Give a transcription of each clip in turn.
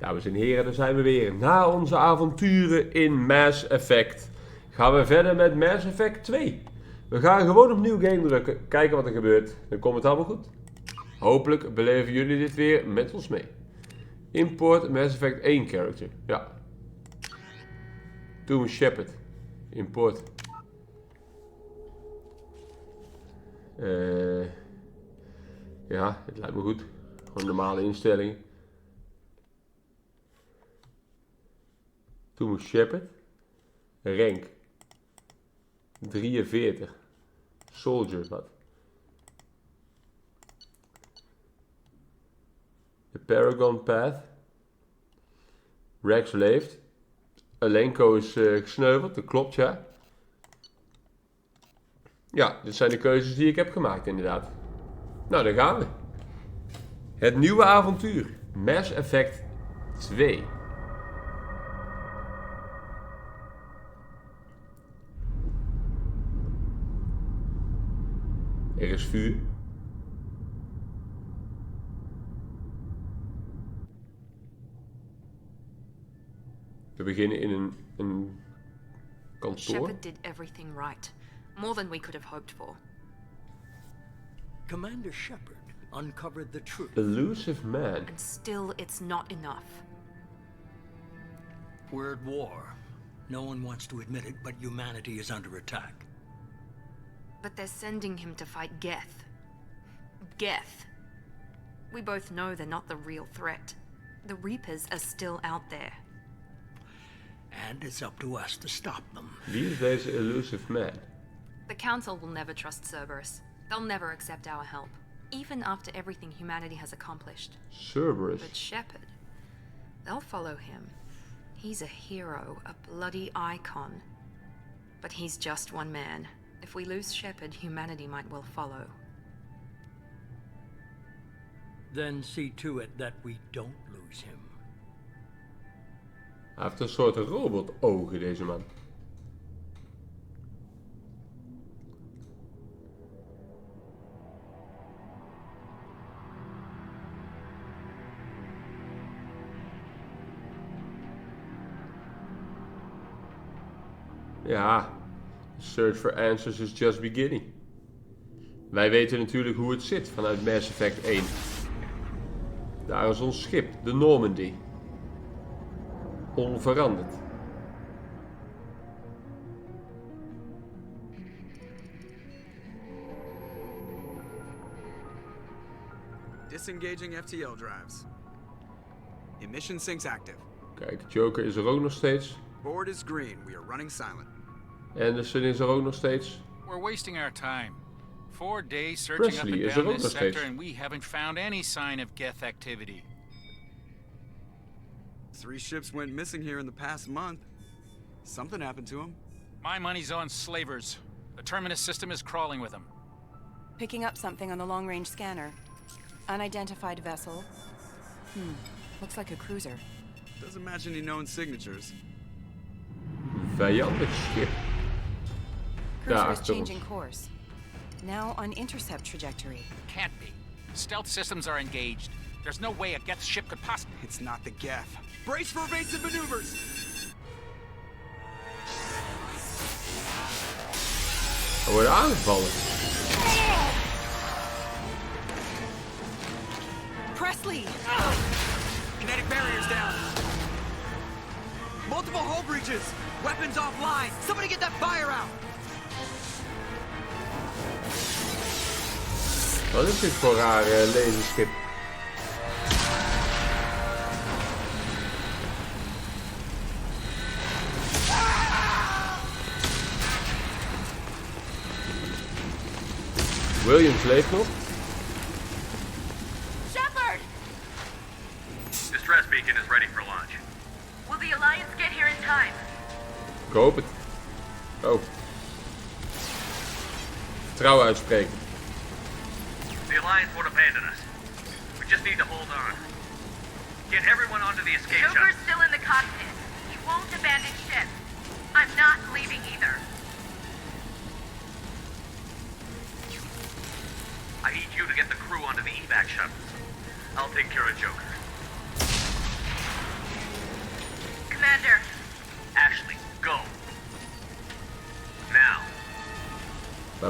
Dames en heren, daar zijn we weer. Na onze avonturen in Mass Effect gaan we verder met Mass Effect 2. We gaan gewoon opnieuw game drukken, kijken wat er gebeurt. Dan komt het allemaal goed. Hopelijk beleven jullie dit weer met ons mee. Import Mass Effect 1 character. Ja. Tom Shepard. Import. Ja, het lijkt me goed. Gewoon normale instellingen. Tom Shepard. Rank 43. Soldier, wat? De Paragon Path. Rex leeft. Alenko is gesneuveld, dat klopt, ja. Ja, dit zijn de keuzes die ik heb gemaakt, inderdaad. Nou, daar gaan we. Het nieuwe avontuur. Mass Effect 2. Er is vuur. We beginnen in een kantoor. Shepard did everything right. More than we could have hoped for. Commander Shepard uncovered the truth. Elusive man. And still it's not enough. We're at war. No one wants to admit it, but humanity is under attack. But they're sending him to fight Geth. Geth. We both know they're not the real threat. The Reapers are still out there. And it's up to us to stop them. Wie is deze elusive man? The Council will never trust Cerberus. They'll never accept our help, even after everything humanity has accomplished. Cerberus. But Shepard, they'll follow him. He's a hero, a bloody icon. But he's just one man. If we lose Shepard, humanity might well follow. Then see to it that we don't lose him. Hij heeft een soort robotogen, deze man. Ja, search for answers is just beginning. Wij weten natuurlijk hoe het zit vanuit Mass Effect 1. Daar is ons schip, de Normandy. Onveranderd. Disengaging FTL drives. Emission sinks active. Kijk, Joker is er ook nog steeds. Board is green. We are running silent. Anderson is er ook nog steeds. We're wasting our time. 4 days searching Presley up is and er down ook this nog steeds. sector and we haven't found any sign of Geth activity. 3 ships went missing here in the past month. Something happened to them. My money's on slavers. The Terminus system is crawling with them. Picking up something on the long-range scanner. Unidentified vessel. Looks like a cruiser. Doesn't match any known signatures. Vijandig schip. Cruiser Daar is achter ons. changing course. Now on intercept trajectory. Can't be. Stealth systems are engaged. There's no way a Geth ship could possibly... It's not the Geth. Brace for evasive maneuvers! We worden aangevallen. Presley! Kinetic barriers down. Multiple hull breaches. Weapons offline. Somebody get that fire out. Wat is dit voor raar laserschip? Williams leeft nog. Shepard! Distress beacon is ready for launch. Will the Alliance get here in time? Ik hoop het. Oh. Vertrouwen uitspreken. The Alliance won't abandon us. We just need to hold on. Get everyone onto the escape Joker's shuttle. still in the cockpit. He won't abandon ship. I'm not leaving either. I need you to get the crew onto the evac shuttles. I'll take care of Joker.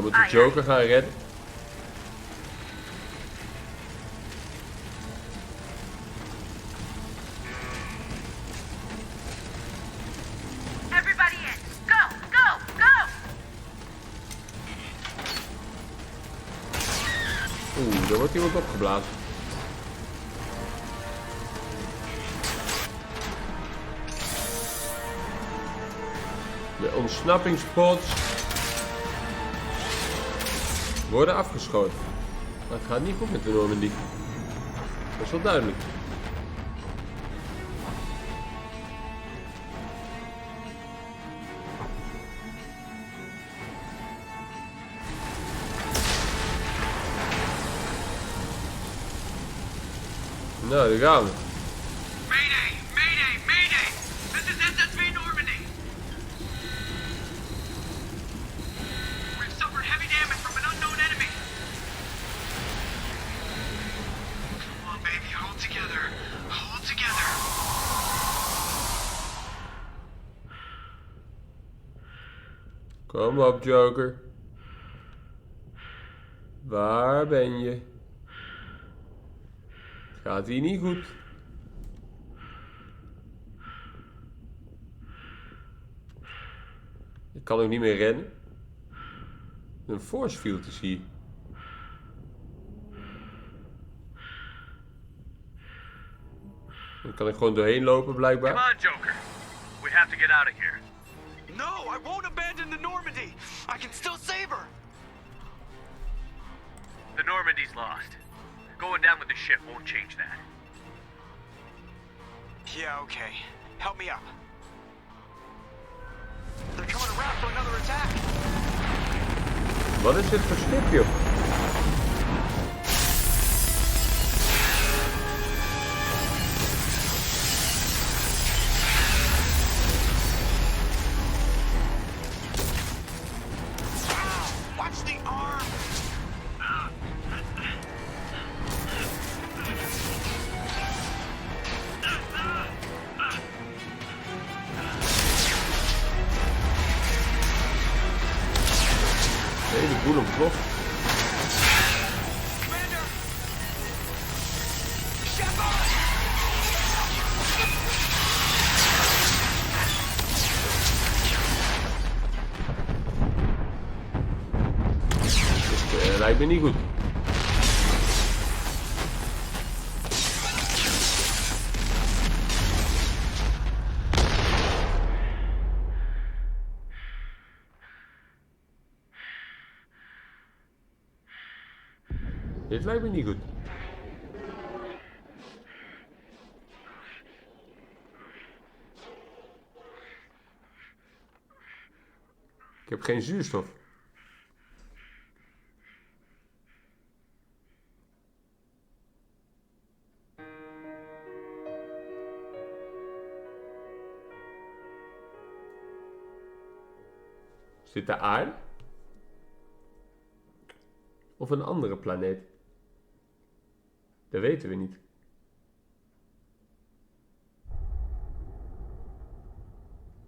Hij moet de Joker gaan redden. Everybody in. Go, go, go! Oeh, er wordt iemand opgeblazen. De ontsnappingspots worden afgeschoten. Maar het gaat niet goed met de Normandy. Dat is wel duidelijk. Nou, daar gaan we. Mayday! Mayday! Mayday! This is SSV Normandy! We've suffered heavy damage from an unknown enemy! Come on, baby, hold together. Hold together. Kom op, Joker. Waar ben je? Gaat hier niet goed. Ik kan ook niet meer rennen. Een force field is hier. Dan kan ik gewoon doorheen lopen blijkbaar. Come on, Joker. We have to get out of here. No, I won't abandon the Normandy. I can still save her. The Normandy's lost. Going down with the ship won't change that. Yeah, okay. Help me up. They're coming around for another attack. Wat is dit voor schip, joh? Watch the arm. Nee, de boel ontploft. Commander. Shepard. Dit lijkt me niet goed. Dit lijkt me niet goed. Ik heb geen zuurstof. Is dit de aarde? Of een andere planeet? Dat weten we niet.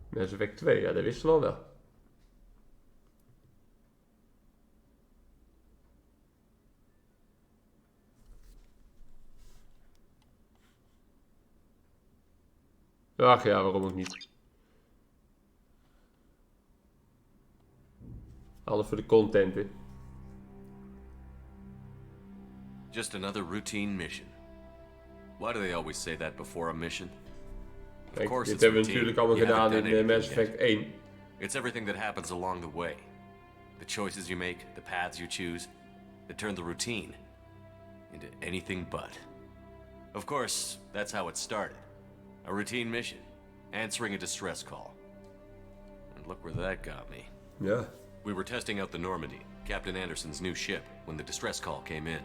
Mass Effect 2, ja, dat wisten we al wel. Ach ja, waarom ook niet. Alles voor de content, hè. Just another routine mission. Why do they always say that before a mission? Kijk, dit hebben we natuurlijk allemaal gedaan in Mass Effect 1. It's everything that happens along the way. The choices you make, the paths you choose, that turn the routine into anything but. Of course, that's how it started. A routine mission, answering a distress call. And look where that got me. Ja. We were testing out the Normandy, Captain Anderson's new ship, when the distress call came in.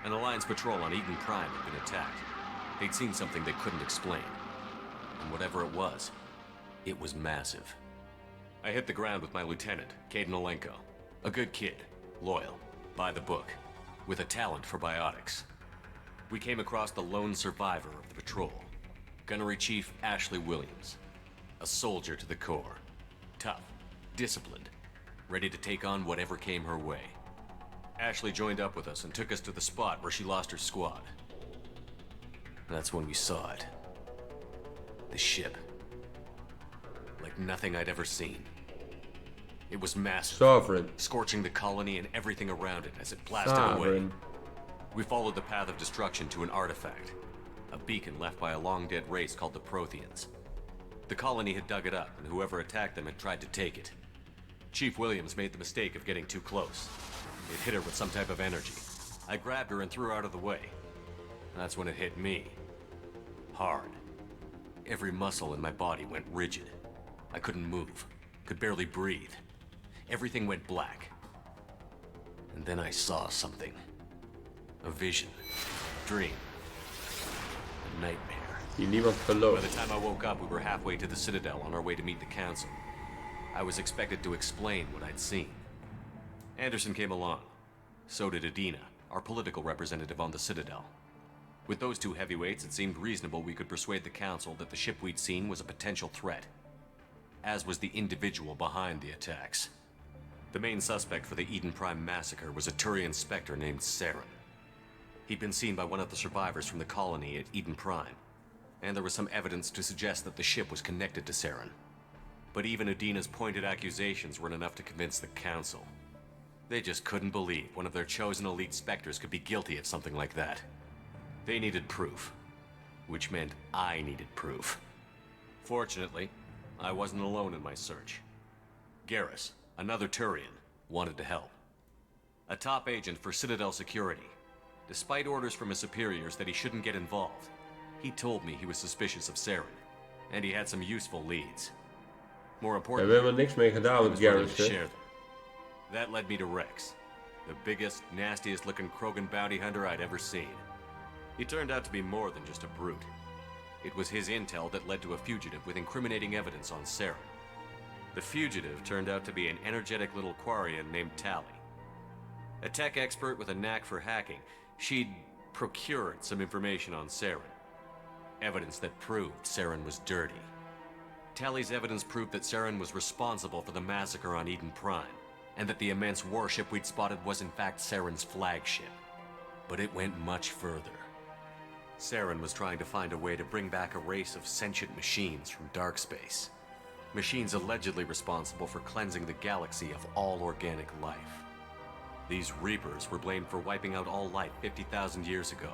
An Alliance patrol on Eden Prime had been attacked. They'd seen something they couldn't explain. And whatever it was massive. I hit the ground with my lieutenant, Caden Olenko. A good kid, loyal, by the book, with a talent for biotics. We came across the lone survivor of the patrol, Gunnery Chief Ashley Williams. A soldier to the core. Tough, disciplined, ready to take on whatever came her way. Ashley joined up with us and took us to the spot where she lost her squad. That's when we saw it. The ship. Like nothing I'd ever seen. It was massive, Sovereign. scorching the colony and everything around it as it blasted away. Sovereign. We followed the path of destruction to an artifact, a beacon left by a long-dead race called the Protheans. The colony had dug it up, and whoever attacked them had tried to take it. Chief Williams made the mistake of getting too close. It hit her with some type of energy. I grabbed her and threw her out of the way. That's when it hit me. Hard. Every muscle in my body went rigid. I couldn't move, could barely breathe. Everything went black. And then I saw something. A vision. Dream. A nightmare. Die niemand By gelooft. the time I woke up, we were halfway to the Citadel on our way to meet the Council. I was expected to explain what I'd seen. Anderson came along. So did Adina, our political representative on the Citadel. With those two heavyweights, it seemed reasonable we could persuade the Council that the ship we'd seen was a potential threat. As was the individual behind the attacks. The main suspect for the Eden Prime massacre was a Turian Spectre named Saren. He'd been seen by one of the survivors from the colony at Eden Prime, and there was some evidence to suggest that the ship was connected to Saren. But even Adina's pointed accusations weren't enough to convince the Council. They just couldn't believe one of their chosen elite Spectres could be guilty of something like that. They needed proof, which meant I needed proof. Fortunately, I wasn't alone in my search. Garrus, another Turian, wanted to help. A top agent for Citadel Security. Despite orders from his superiors that he shouldn't get involved, he told me he was suspicious of Saren, and he had some useful leads. More We importantly, hebben helemaal niks mee gedaan I met was willing Garrus, to hè. share them. That led me to Rex, the biggest, nastiest looking Krogan bounty hunter I'd ever seen. He turned out to be more than just a brute. It was his intel that led to a fugitive with incriminating evidence on Saren. The fugitive turned out to be an energetic little Quarian named Tally. A tech expert with a knack for hacking, she'd procured some information on Saren. Evidence that proved Saren was dirty. Tally's evidence proved that Saren was responsible for the massacre on Eden Prime, and that the immense warship we'd spotted was in fact Saren's flagship. But it went much further. Saren was trying to find a way to bring back a race of sentient machines from dark space. Machines allegedly responsible for cleansing the galaxy of all organic life. These Reapers were blamed for wiping out all life 50,000 years ago,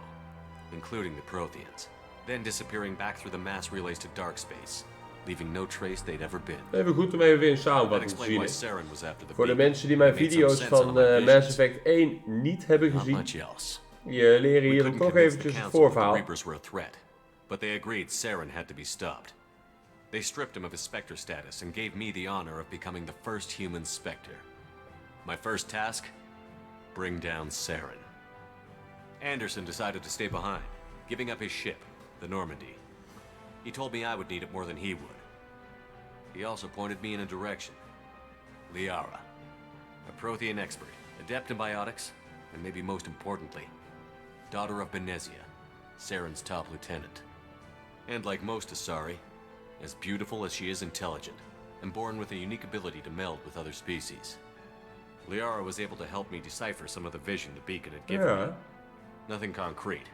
including the Protheans, then disappearing back through the mass relays to dark space, leaving no trace they'd ever been. Even goed om even weer een That samenvatting te explained why zien. Saren was after the Voor de beacon. mensen die mijn It made some video's sense van on my visions. Mass Effect 1 niet hebben Not gezien, much else. je leren We hier dan couldn't toch convince the eventjes het council that the voorverhaal. Reapers were a threat, but they agreed Saren had to be stopped. They stripped him of his Spectre status and gave me the honor of becoming the first human Spectre. My first task? Bring down Saren. Anderson decided to stay behind, giving up his ship, the Normandy. He told me I would need it more than he would. He also pointed me in a direction. Liara, a Prothean expert, adept in biotics, and maybe most importantly, daughter of Benezia, Saren's top lieutenant. And like most Asari, as beautiful as she is intelligent, and born with a unique ability to meld with other species. Liara was able to help me decipher some of the vision the beacon had given me. Ja, Nothing concrete,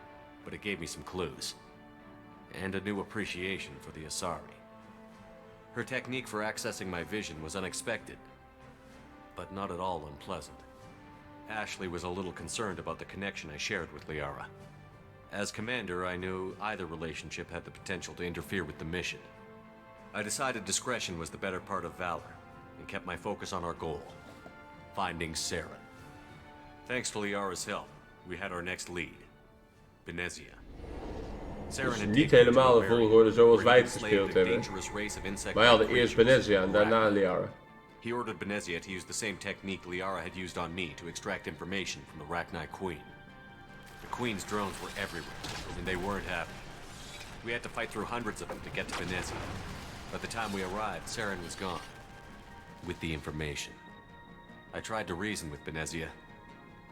but it gave me some clues. And a new appreciation for the Asari. Her technique for accessing my vision was unexpected, but not at all unpleasant. Ashley was a little concerned about the connection I shared with Liara. As commander, I knew either relationship had the potential to interfere with the mission. I decided discretion was the better part of valor, and kept my focus on our goal, finding Saren. Thanks to Liara's help, we had our next lead, Benezia. Saren dus had niet taken me to helemaal a de very volgorde zoals wij het enslaved gespeeld a hebben. dangerous race of insect Wij hadden eerst creatures, Benezia en daarna Arachne. Liara. He ordered Benezia to use the same technique Liara had used on me to extract information from the Arachni Queen. The Queen's drones were everywhere, and they weren't happy. We had to fight through hundreds of them to get to Benezia. By the time we arrived, Saren was gone. With the information. I tried to reason with Benezia,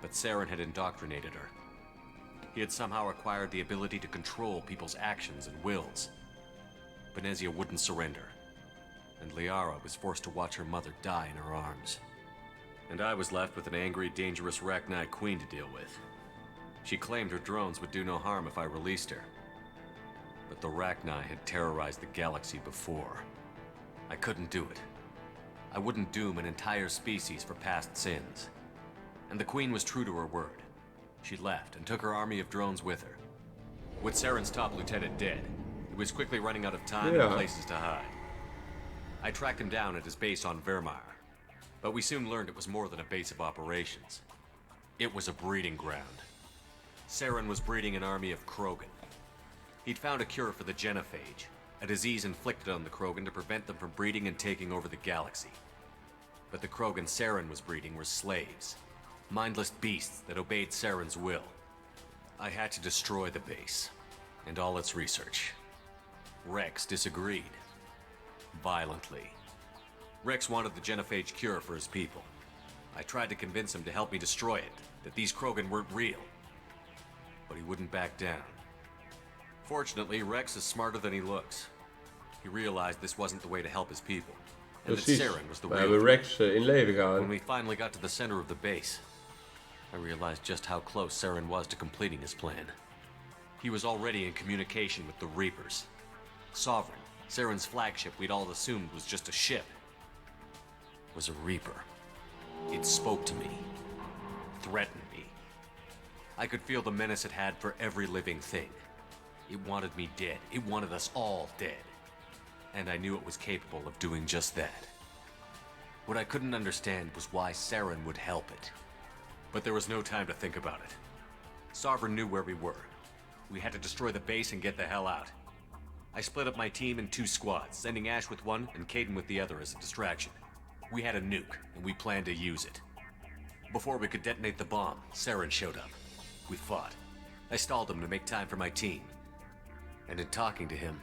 but Saren had indoctrinated her. He had somehow acquired the ability to control people's actions and wills. Benezia wouldn't surrender, and Liara was forced to watch her mother die in her arms. And I was left with an angry, dangerous Rachni queen to deal with. She claimed her drones would do no harm if I released her. But the Rachni had terrorized the galaxy before. I couldn't do it. I wouldn't doom an entire species for past sins. And the queen was true to her word. She left and took her army of drones with her. With Saren's top lieutenant dead, he was quickly running out of time and places to hide. I tracked him down at his base on Vermeer, but we soon learned it was more than a base of operations. It was a breeding ground. Saren was breeding an army of Krogan. He'd found a cure for the genophage, a disease inflicted on the Krogan to prevent them from breeding and taking over the galaxy. But the Krogan Saren was breeding were slaves, mindless beasts that obeyed Saren's will. I had to destroy the base, and all its research. Rex disagreed. Violently. Rex wanted the genophage cure for his people. I tried to convince him to help me destroy it, that these Krogan weren't real. But he wouldn't back down. Fortunately, Rex is smarter than he looks. He realized this wasn't the way to help his people, and that Saren was the We real hebben Rex in leven When gehouden. we finally got to the center of the base, I realized just how close Saren was to completing his plan. He was already in communication with the Reapers. Sovereign, Saren's flagship we'd all assumed was just a ship, was a Reaper. It spoke to me, threatened me. I could feel the menace it had for every living thing. It wanted me dead. It wanted us all dead. And I knew it was capable of doing just that. What I couldn't understand was why Saren would help it. But there was no time to think about it. Sovereign knew where we were. We had to destroy the base and get the hell out. I split up my team in 2 squads, sending Ash with one and Caden with the other as a distraction. We had a nuke, and we planned to use it. Before we could detonate the bomb, Saren showed up. We fought. I stalled him to make time for my team. And in talking to him,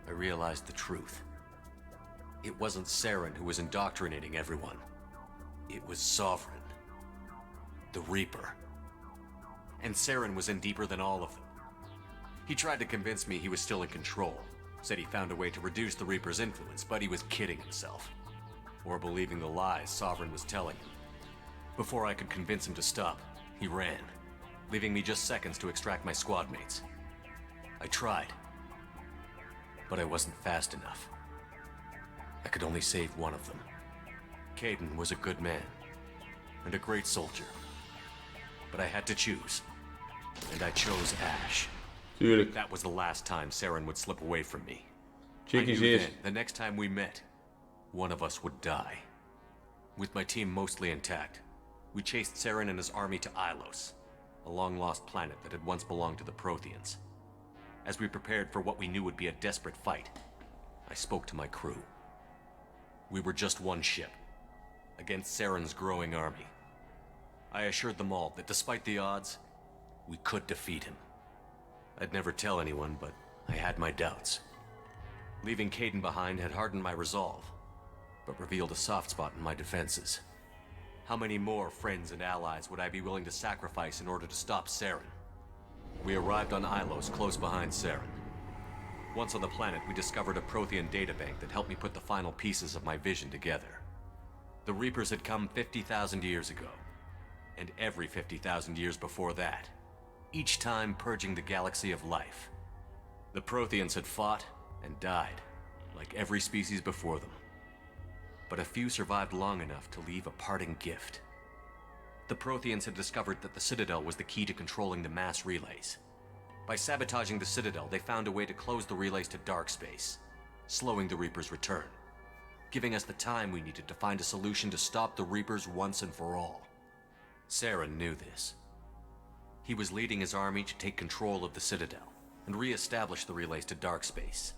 I realized the truth. It wasn't Saren who was indoctrinating everyone. It was Sovereign. The Reaper. And Saren was in deeper than all of them. He tried to convince me he was still in control. Said he found a way to reduce the Reaper's influence, but he was kidding himself. Or believing the lies Sovereign was telling him. Before I could convince him to stop, he ran, leaving me just seconds to extract my squad mates. I tried, but I wasn't fast enough. I could only save one of them. Caden was a good man, and a great soldier. But I had to choose, and I chose Ash. Tuurlijk. That was the last time Saren would slip away from me. I Chickies knew is. then, the next time we met, one of us would die. With my team mostly intact, we chased Saren and his army to Ilos, a long-lost planet that had once belonged to the Protheans. As we prepared for what we knew would be a desperate fight, I spoke to my crew. We were just one ship, against Saren's growing army. I assured them all that despite the odds, we could defeat him. I'd never tell anyone, but I had my doubts. Leaving Caden behind had hardened my resolve, but revealed a soft spot in my defenses. How many more friends and allies would I be willing to sacrifice in order to stop Saren? We arrived on Ilos, close behind Saren. Once on the planet, we discovered a Prothean databank that helped me put the final pieces of my vision together. The Reapers had come 50,000 years ago, and every 50,000 years before that, each time purging the galaxy of life. The Protheans had fought and died, like every species before them. But a few survived long enough to leave a parting gift. The Protheans had discovered that the Citadel was the key to controlling the mass relays. By sabotaging the Citadel, they found a way to close the relays to dark space, slowing the Reapers' return, giving us the time we needed to find a solution to stop the Reapers once and for all. Saren knew this. He was leading his army to take control of the Citadel and re-establish the relays to dark space,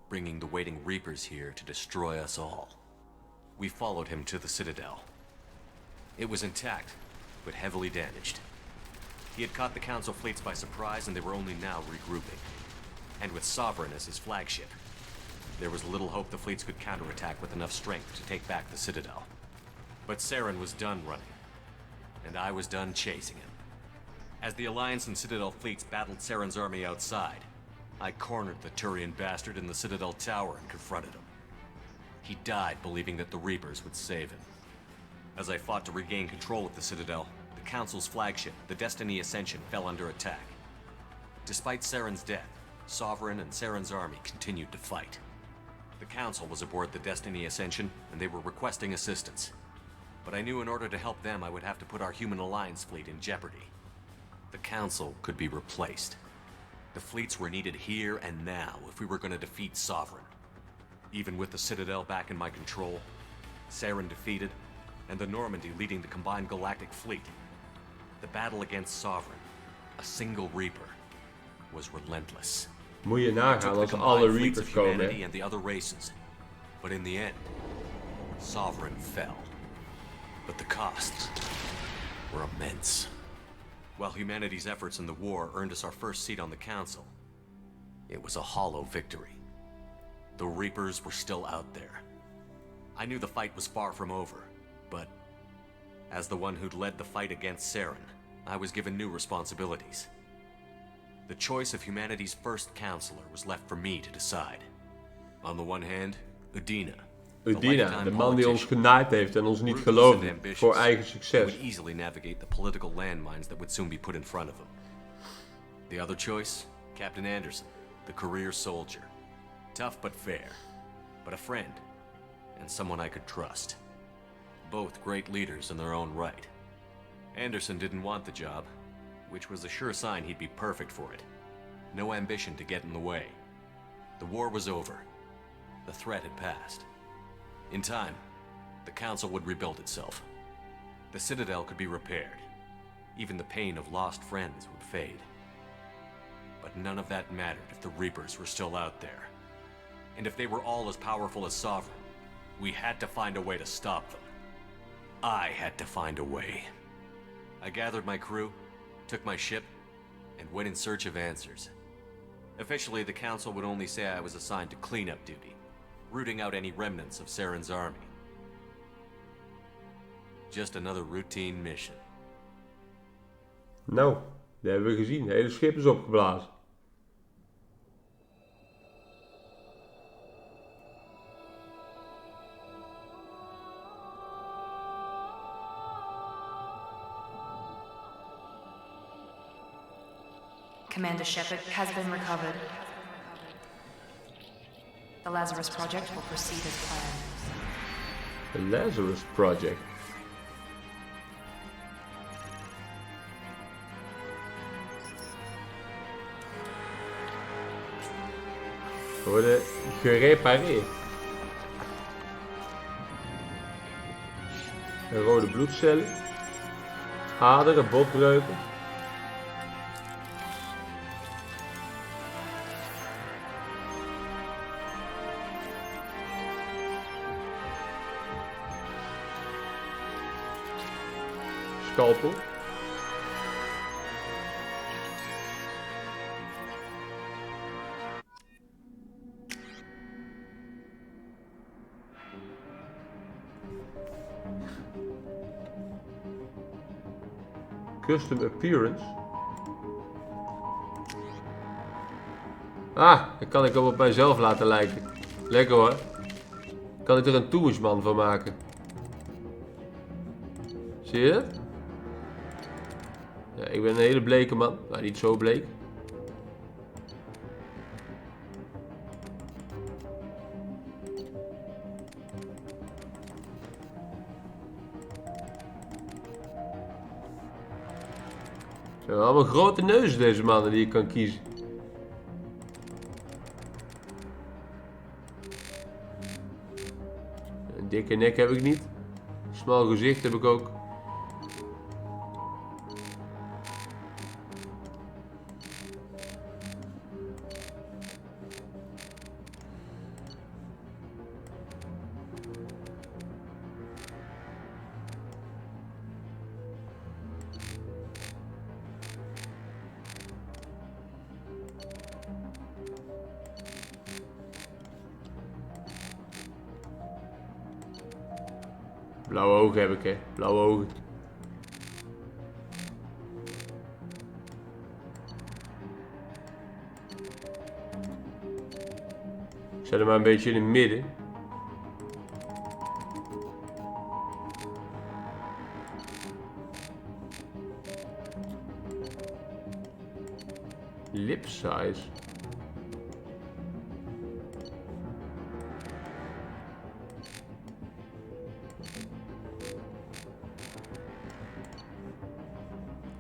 bringing the waiting Reapers here to destroy us all. We followed him to the Citadel. It was intact, but heavily damaged. He had caught the Council fleets by surprise, and they were only now regrouping. And with Sovereign as his flagship, there was little hope the fleets could counterattack with enough strength to take back the Citadel. But Saren was done running, and I was done chasing him. As the Alliance and Citadel fleets battled Saren's army outside, I cornered the Turian bastard in the Citadel tower and confronted him. He died believing that the Reapers would save him. As I fought to regain control of the Citadel, the Council's flagship, the Destiny Ascension, fell under attack. Despite Saren's death, Sovereign and Saren's army continued to fight. The Council was aboard the Destiny Ascension, and they were requesting assistance. But I knew in order to help them, I would have to put our Human Alliance fleet in jeopardy. The Council could be replaced. The fleets were needed here and now if we were going to defeat Sovereign. Even with the Citadel back in my control, Saren defeated, and the Normandy leading the combined galactic fleet, the battle against Sovereign, a single Reaper, was relentless. Moet je It nagaan took the als combined alle fleets Reapers of komen. humanity Hè? and the other races. But in the end, Sovereign fell. But the costs were immense. While humanity's efforts in the war earned us our first seat on the Council, it was a hollow victory. The Reapers were still out there. I knew the fight was far from over, but as the one who'd led the fight against Saren, I was given new responsibilities. The choice of humanity's first counselor was left for me to decide. On the one hand, Udina. Udina, de man die ons genaaid heeft en ons niet geloofde voor eigen He succes. would easily navigate the political landmines that would soon be put in front of him. The other choice, Captain Anderson, the career soldier. Tough but fair, but a friend, and someone I could trust. Both great leaders in their own right. Anderson didn't want the job, which was a sure sign he'd be perfect for it. No ambition to get in the way. The war was over. The threat had passed. In time, the Council would rebuild itself. The Citadel could be repaired. Even the pain of lost friends would fade. But none of that mattered if the Reapers were still out there. And if they were all as powerful as Sovereign, we had to find a way to stop them. I had to find a way. I gathered my crew, took my ship, and went in search of answers. Officially, the Council would only say I was assigned to cleanup duty, rooting out any remnants of Saren's army. Just another routine mission. Nou, dat hebben we gezien. Het hele schip is opgeblazen. Commander Shepard has been recovered. The Lazarus Project will proceed as planned. The Lazarus Project. Worden gerepareerd. Rode bloedcellen. Aderen, botbreuken. Scalpel. Custom appearance. Ah, dan kan ik hem op mijzelf laten lijken. Lekker hoor. Kan ik er een toewisman van maken. Zie je het? Ja, ik ben een hele bleke man. Nou, niet zo bleek. Ze hebben allemaal grote neuzen, deze mannen die je kan kiezen. Een dikke nek heb ik niet. Een smal gezicht heb ik ook. Blauwe ogen heb ik, hè. Blauwe ogen. Ik zet hem maar een beetje in het midden. Lip size.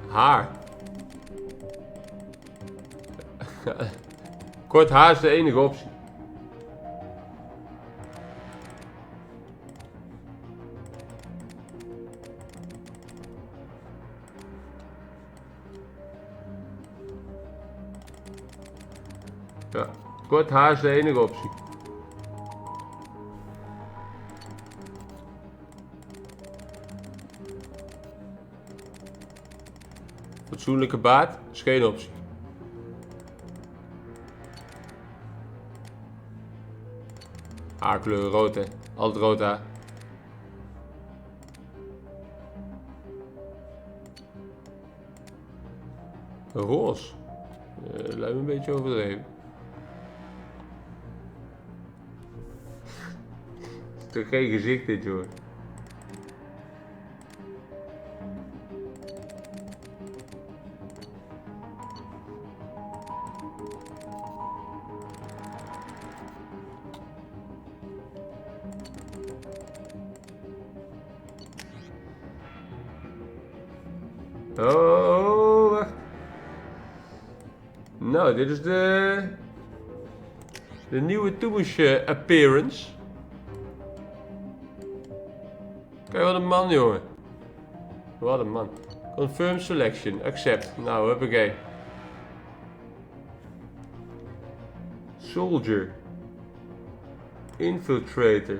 Haar. Kort haar is de enige optie. Ja, kort haar is de enige optie. Fatsoenlijke baard is geen optie. Haarkleur rood, hè. Altijd rood haar. Roze. Lijkt me een beetje overdreven. Is toch geen gezicht dit, hoor. Oh, wacht. Nou, dit is de nieuwe Toebush appearance. Kijk, wat een man, jongen. Wat een man. Confirm selection. Accept. Nou, huppakee. Soldier. Infiltrator.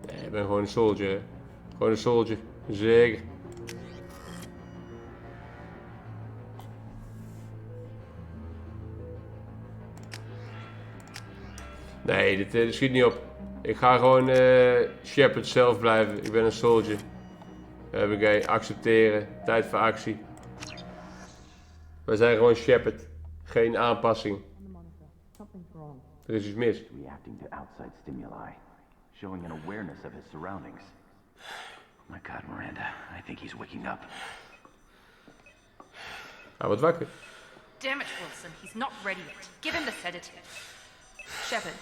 Nee, ik ben gewoon een soldier, hè. Gewoon een soldier. Zeker. Nee, dit schiet niet op. Ik ga gewoon Shepard zelf blijven. Ik ben een soldier. Huppakee, accepteren. Tijd voor actie. Wij zijn gewoon Shepard. Geen aanpassing. Er is iets mis. Reacting to outside stimuli, showing an awareness of his surroundings. Oh my God, Miranda, I think he's waking up. Hij wordt wakker. Damn it, Wilson. He's not ready yet. Give him the sedative. Shepard,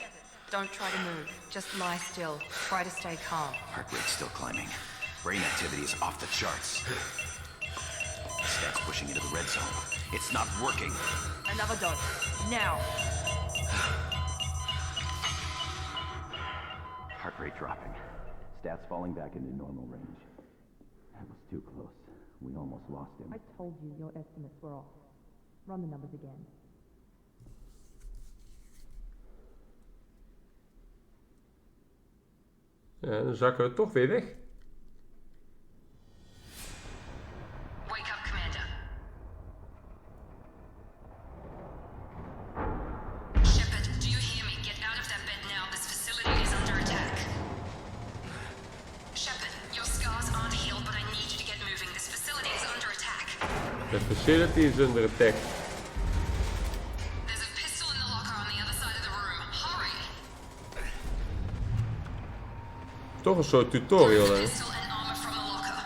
don't try to move. Just lie still. Try to stay calm. Heart rate's still climbing. Brain activity is off the charts. Stat's pushing into the red zone. It's not working. Another dose. Now. Heart rate dropping. Stats falling back into normal range. That was too close. We almost lost him. I told you your estimates were off. Run the numbers again. Ja, dan zakken we toch weer weg. Wake up, Commander. Shepard, do you hear me? Get out of that bed now. This facility is under attack. Shepard, your scars aren't healed, but I need you to get moving. This facility is under attack. The facility is under attack. There's a pistol in the locker on the other side of the room. Hurry! Toch een soort tutorial, hè? Pistol and armor from the locker.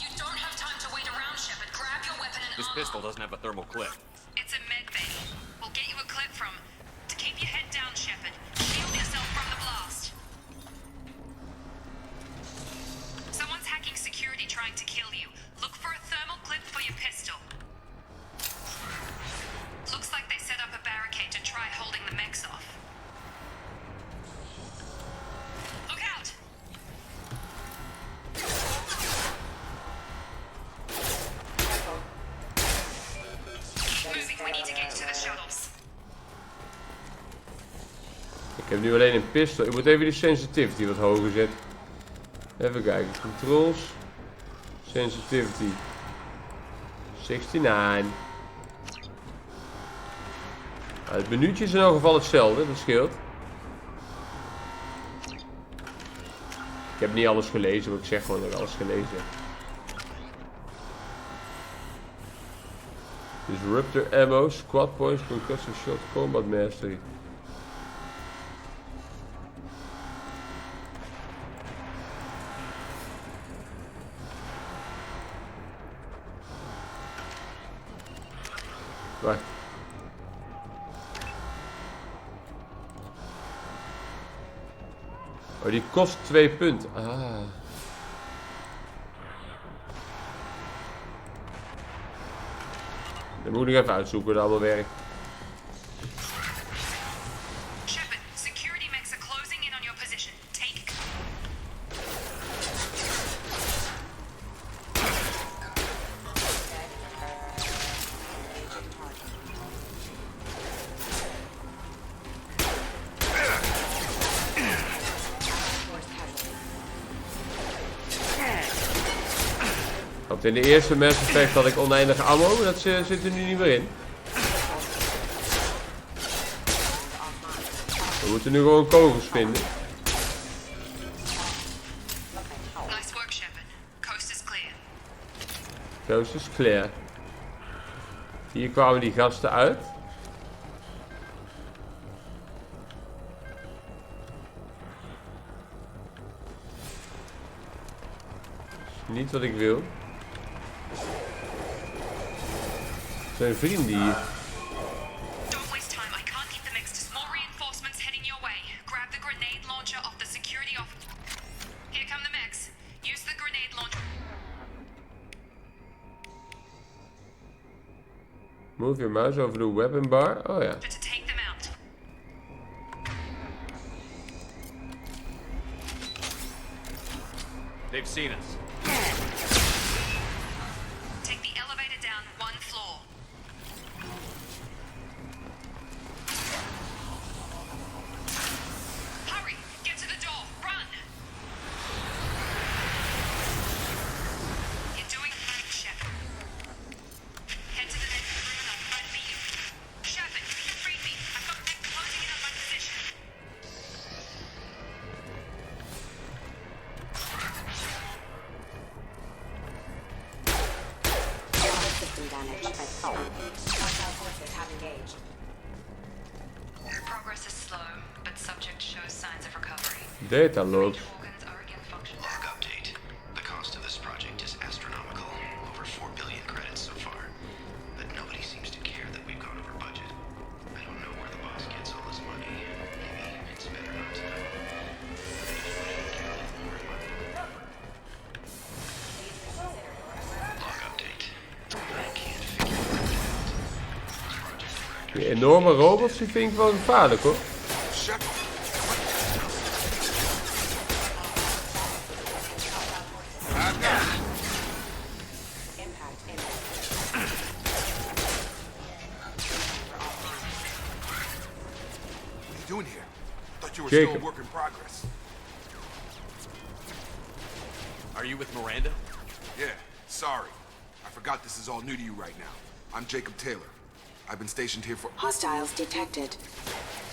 You don't have time to wait around, Shepard. Grab your weapon and This armor. pistol doesn't have a thermal clip. It's a med bay. We'll get you a clip from. To keep your head down, Shepard. Shield yourself from the blast. Someone's hacking security trying to kill you. Look for a thermal clip for your pistol. Looks like they set up a barricade to try holding the mechs off. Look out! Keep moving, we need to get to the shuttles. Ik heb nu alleen een pistool. Ik moet even die sensitivity wat hoger zetten. Even kijken. Controls. Sensitivity. 69. Het menuutje is in elk geval hetzelfde. Dat scheelt. Ik heb niet alles gelezen. Maar ik zeg gewoon dat ik alles gelezen heb. Disruptor ammo, squad points, concussive shot, combat mastery. Wacht. Oh, die kost 2 punten. Ah. Dan moet ik nog even uitzoeken hoe dat allemaal werkt. Shepard, security mechs are closing in on your position. Take. Want in de eerste Mass Effect had ik oneindige ammo, dat zit er nu niet meer in. We moeten nu gewoon kogels vinden. Nice work, Shepard. Coast is clear. Coast is clear. Hier kwamen die gasten uit. Niet wat ik wil. Zijn vrienden hier. Don't waste time. I can't keep them mixed. Small reinforcements heading your way. Grab the grenade launcher off the security office. Here come the mechs. Use the grenade launcher. Move your mouse over the weapon bar. Oh ja. To take them out. They've seen us. Take the elevator down 1 floor. Hurry! Get to the door! Run! You're doing fine, Shepard. Head to the next room and I'll try to meet you. Shepard, you can free me. I've got mech closing in on my position. System damage. Hostile forces have engaged. Progress is slow, but subject shows signs of recovery. Data load. Organs are again functioning. Log update. The cost of this project is astronomical. Over 4 billion credits so far. But nobody seems to care that we've gone over budget. I don't know where the boss gets all this money. Maybe it's better not to know. Log update. I can't figure it out. Die enorme robots die vind ik wel gevaarlijk hoor. Doing here? Thought you were Jacob. still a work in progress. Are you with Miranda? Yeah, sorry. I forgot this is all new to you right now. I'm Jacob Taylor. I've been stationed here for— Hostiles detected.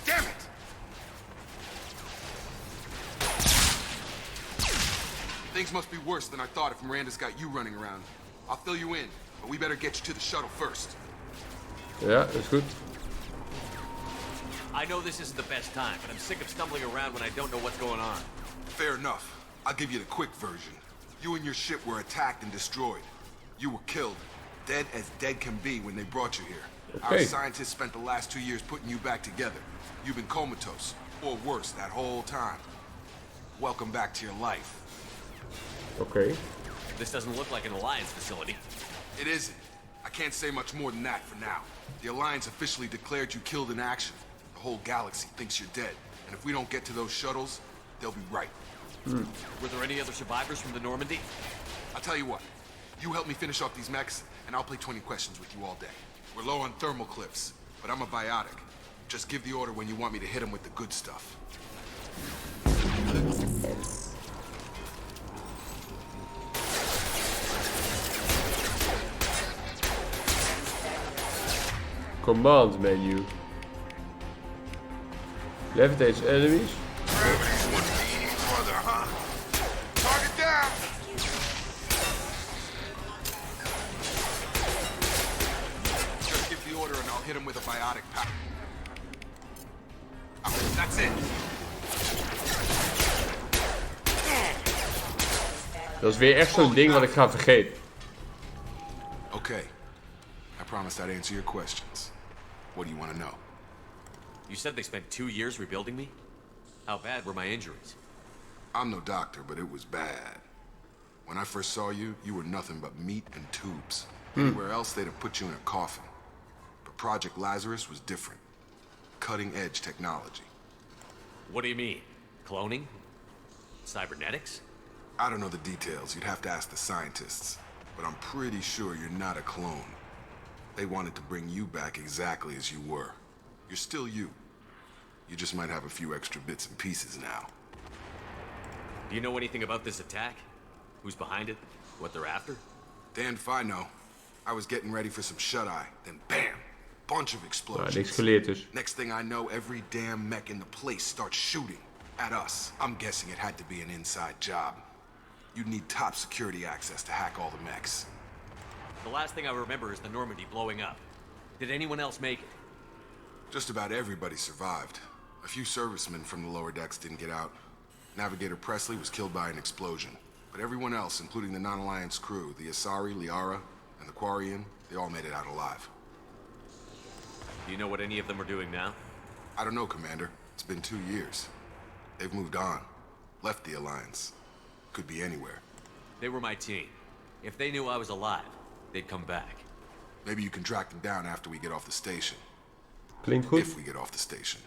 Damn it! Things must be worse than I thought if Miranda's got you running around. I'll fill you in, but we better get you to the shuttle first. Ja, dat is goed. I know this isn't the best time, but I'm sick of stumbling around when I don't know what's going on. Fair enough. I'll give you the quick version. You and your ship were attacked and destroyed. You were killed. Dead as dead can be when they brought you here. Okay. Our scientists spent the last 2 years putting you back together. You've been comatose, or worse, that whole time. Welcome back to your life. Okay. This doesn't look like an Alliance facility. It isn't. I can't say much more than that for now. The Alliance officially declared you killed in action. The whole galaxy thinks you're dead. And if we don't get to those shuttles, they'll be right. Were there any other survivors from the Normandy? I'll tell you what. You help me finish off these mechs, and I'll play 20 questions with you all day. We're low on thermal clips, but I'm a biotic. Just give the order when you want me to hit them with the good stuff. Command menu. Levitates enemies. Gravity's what's the eating brother, huh? Target down! hit him with a biotic power. That's it. Dat is weer echt zo'n ding wat ik ga vergeten. Okay. I promised I'd answer your questions. What do you want to know? You said they spent 2 years rebuilding me? How bad were my injuries? I'm no doctor, but it was bad. When I first saw you, you were nothing but meat and tubes. Anywhere else, they'd have put you in a coffin. But Project Lazarus was different. Cutting-edge technology. What do you mean? Cloning? Cybernetics? I don't know the details. You'd have to ask the scientists. But I'm pretty sure you're not a clone. They wanted to bring you back exactly as you were. You're still you. You just might have a few extra bits and pieces now. Do you know anything about this attack? Who's behind it? What they're after? Damned if I know. I was getting ready for some shut-eye, then bam! Bunch of explosions. Niks geleerd dus. Next thing I know, every damn mech in the place starts shooting at us. I'm guessing it had to be an inside job. You'd need top security access to hack all the mechs. The last thing I remember is the Normandy blowing up. Did anyone else make it? Just about everybody survived. A few servicemen from the lower decks didn't get out. Navigator Presley was killed by an explosion. But everyone else, including the non-Alliance crew, the Asari, Liara, and the Quarian, they all made it out alive. Do you know what any of them are doing now? I don't know, Commander. It's been 2 years. They've moved on. Left the Alliance. Could be anywhere. They were my team. If they knew I was alive, they'd come back. Maybe you can track them down after we get off the station. Klinkt goed. If we get off the station.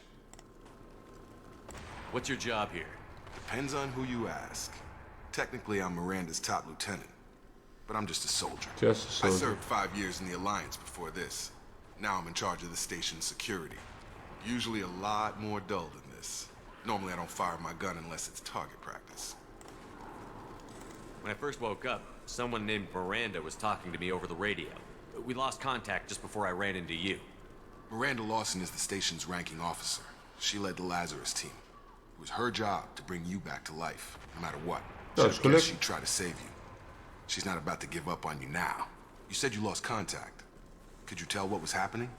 What's your job here? Depends on who you ask. Technically, I'm Miranda's top lieutenant. But I'm just a soldier. Just a soldier. I served 5 years in the Alliance before this. Now I'm in charge of the station's security. Usually a lot more dull than this. Normally I don't fire my gun unless it's target practice. When I first woke up, someone named Miranda was talking to me over the radio. We lost contact just before I ran into you. Miranda Lawson is the station's ranking officer. She led the Lazarus team. It was her job to bring you back to life, no matter what. No, So I guess she'd try to save you. She's not about to give up on you now. You said you lost contact. Could you tell what was happening?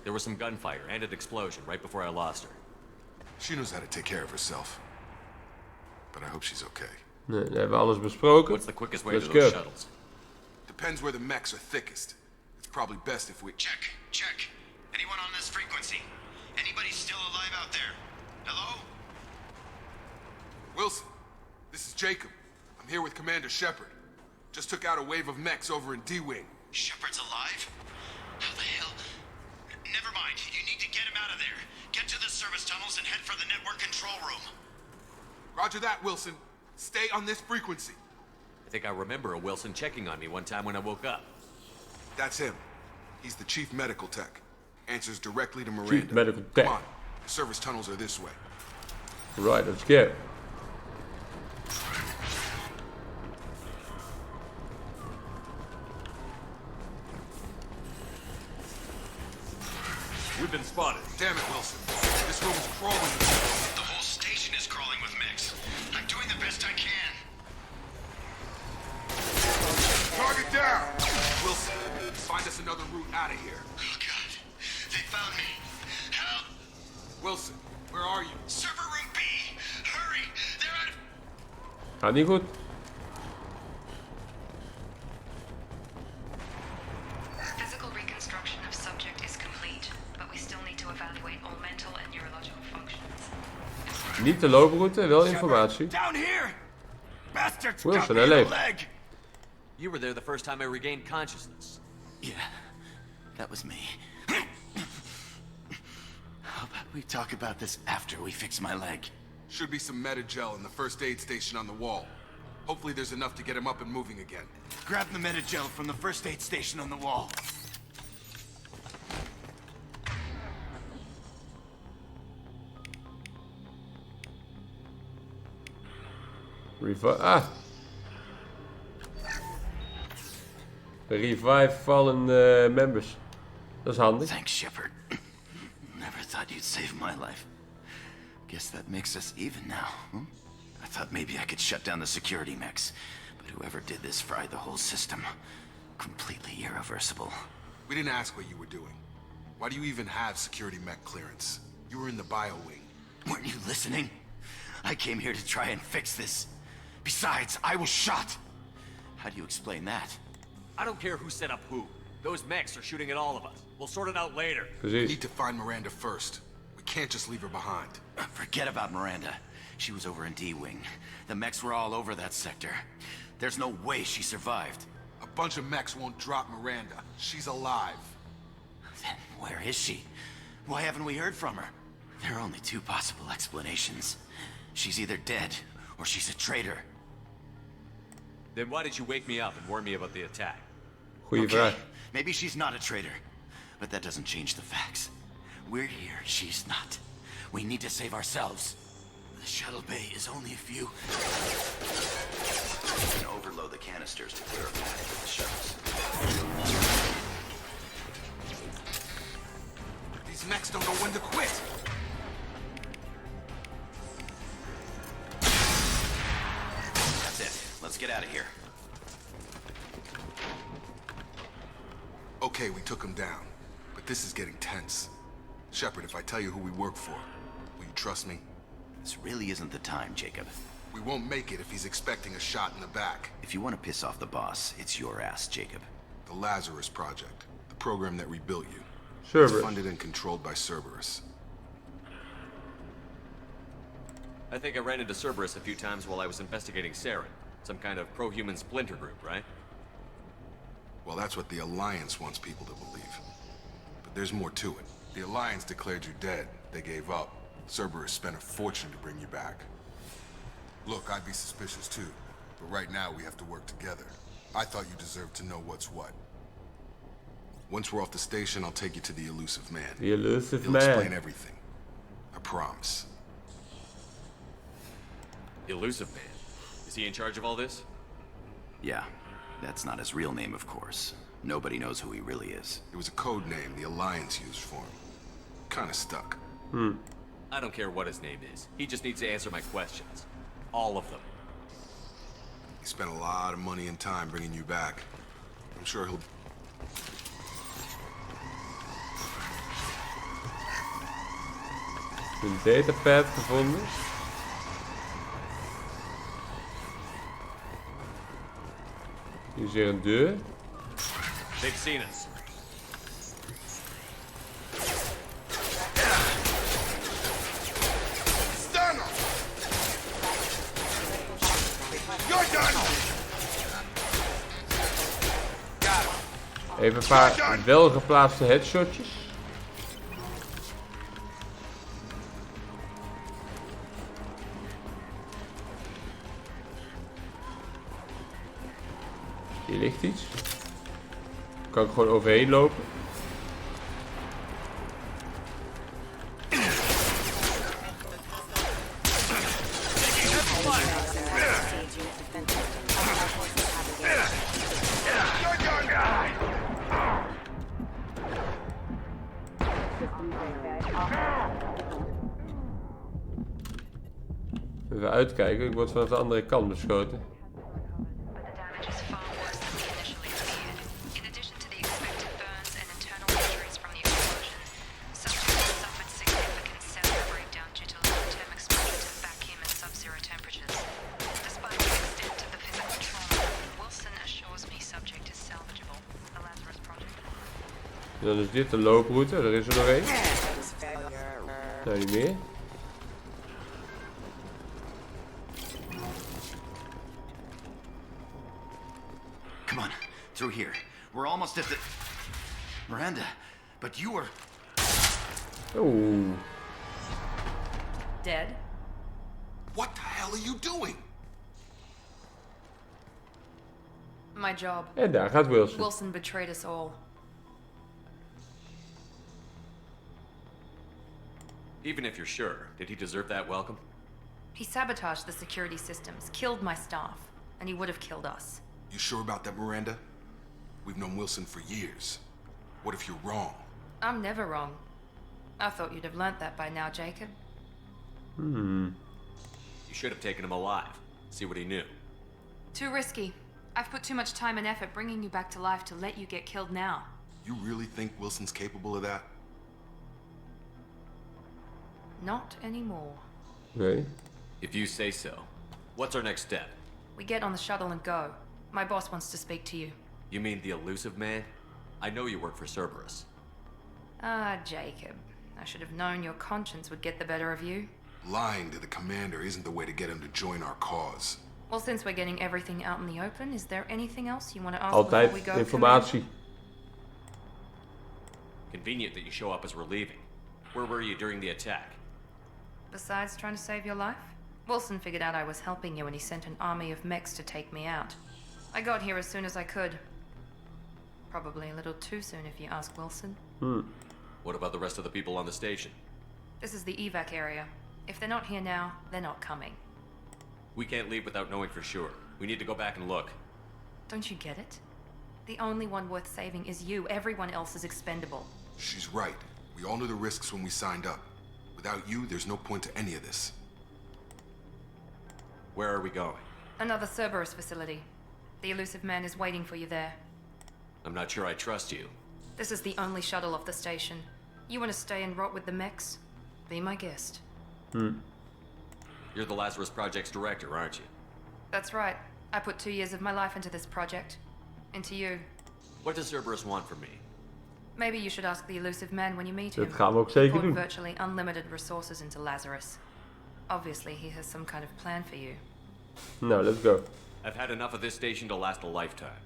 There was some gunfire and an explosion right before I lost her. She knows how to take care of herself. But I hope she's okay. Nee, dan hebben we alles besproken. What's the quickest way Let's to those go. shuttles? Depends where the mechs are thickest. It's probably best if we... Check. Anyone on this frequency? Anybody still alive out there? Hello? Wilson, this is Jacob. I'm here with Commander Shepard. Just took out a wave of mechs over in D-Wing. Shepard's alive? How the hell? Never mind. You need to get him out of there. Get to the service tunnels and head for the network control room. Roger that, Wilson. Stay on this frequency. I think I remember a Wilson checking on me one time when I woke up. That's him. He's the chief medical tech. Answers directly to Miranda. Chief medical tech. Come on. The service tunnels are this way. Right, let's go. We've been spotted. Damn it, Wilson. This room is crawling. The whole station is crawling with mechs. I'm doing the best I can. Target down! Wilson, find us another route out of here. Oh, God. They found me. Help! Wilson, where are you? Server room B! Hurry! They're out of... Gaat niet goed. Physical reconstruction of subject is complete, but we still need to evaluate all mental and neurological functions. Niet de looproute, wel informatie. Down here! Bastards got Wilson, me hij in the leeft. leg! You were there the first time I regained consciousness. Yeah, that was me. How about we talk about this after we fix my leg? Should be some Metagel in the first aid station on the wall. Hopefully there's enough to get him up and moving again. Grab the Metagel from the first aid station on the wall. Revive fallen members. Dat is handig. Thanks, Shepard. Never thought you'd save my life. Guess that makes us even now, huh? I thought maybe I could shut down the security mechs, but whoever did this fried the whole system. Completely irreversible. We didn't ask what you were doing. Why do you even have security mech clearance? You were in the bio wing. Weren't you listening? I came here to try and fix this. Besides, I was shot. How do you explain that? I don't care who set up who. Those mechs are shooting at all of us. We'll sort it out later. We need to find Miranda first. We can't just leave her behind. Forget about Miranda. She was over in D-Wing. The mechs were all over that sector. There's no way she survived. A bunch of mechs won't drop Miranda. She's alive. Then where is she? Why haven't we heard from her? There are only two possible explanations. She's either dead, or she's a traitor. Then why did you wake me up and warn me about the attack? Goeie vraag. Maybe she's not a traitor, but that doesn't change the facts. We're here, she's not. We need to save ourselves. The shuttle bay is only a few. We can overload the canisters to clear a path for the shuttles. These mechs don't know when to quit. That's it. Let's get out of here. Okay, we took him down. But this is getting tense. Shepard, if I tell you who we work for, will you trust me? This really isn't the time, Jacob. We won't make it if he's expecting a shot in the back. If you want to piss off the boss, it's your ass, Jacob. The Lazarus Project. The program that rebuilt you. Cerberus. It's funded and controlled by Cerberus. I think I ran into Cerberus a few times while I was investigating Saren. Some kind of pro-human splinter group, right? Well, that's what the Alliance wants people to believe. But there's more to it. The Alliance declared you dead. They gave up. Cerberus spent a fortune to bring you back. Look, I'd be suspicious too. But right now, we have to work together. I thought you deserved to know what's what. Once we're off the station, I'll take you to the Elusive Man. The Elusive He'll Man. explain everything. I promise. Elusive Man. Is he in charge of all this? Yeah. That's not his real name, of course. Nobody knows who he really is. It was a code name the Alliance used for him. Kinda stuck. I don't care what his name is. He just needs to answer my questions. All of them. He spent a lot of money and time bringing you back. I'm sure he'll... Een datapad gevonden. Hier is weer een deur. They've seen us. Stun him! You're done! Got him. Even een paar welgeplaatste headshotjes. Hier ligt iets. Kan ik gewoon overheen lopen. Even uitkijken, ik word vanaf de andere kant beschoten. En dan is dit de looproute, er is er nog één. Nou, niet meer. Come on, through here. We're almost at the... Miranda, but you were... Oeh. Dead? What the hell are you doing? My job. En daar gaat Wilson. Wilson betrayed us all. Even if you're sure, did he deserve that welcome? He sabotaged the security systems, killed my staff, and he would have killed us. You sure about that, Miranda? We've known Wilson for years. What if you're wrong? I'm never wrong. I thought you'd have learnt that by now, Jacob. You should have taken him alive. See what he knew. Too risky. I've put too much time and effort bringing you back to life to let you get killed now. You really think Wilson's capable of that? Not anymore. Okay. If you say so. What's our next step? We get on the shuttle and go. My boss wants to speak to you. You mean the elusive man? I know you work for Cerberus. Ah, Jacob. I should have known your conscience would get the better of you. Lying to the commander isn't the way to get him to join our cause. Well, since we're getting everything out in the open, is there anything else you want to ask Altijd before we go? informatie. Convenient that you show up as we're leaving. Where were you during the attack? Besides trying to save your life, Wilson figured out I was helping you and he sent an army of mechs to take me out. I got here as soon as I could. Probably a little too soon if you ask Wilson. What about the rest of the people on the station? This is the evac area. If they're not here now, they're not coming. We can't leave without knowing for sure. We need to go back and look. Don't you get it? The only one worth saving is you. Everyone else is expendable. She's right. We all knew the risks when we signed up. Without you, there's no point to any of this. Where are we going? Another Cerberus facility. The elusive man is waiting for you there. I'm not sure I trust you. This is the only shuttle off the station. You want to stay and rot with the mechs? Be my guest. You're the Lazarus Project's director, aren't you? That's right. I put 2 years of my life into this project. Into you. What does Cerberus want from me? Maybe you should ask the elusive man when you meet him. Dat gaan we ook zeker Poured doen. virtually unlimited resources into Lazarus. Obviously, he has some kind of plan for you. Nou, let's go. I've had enough of this station to last a lifetime.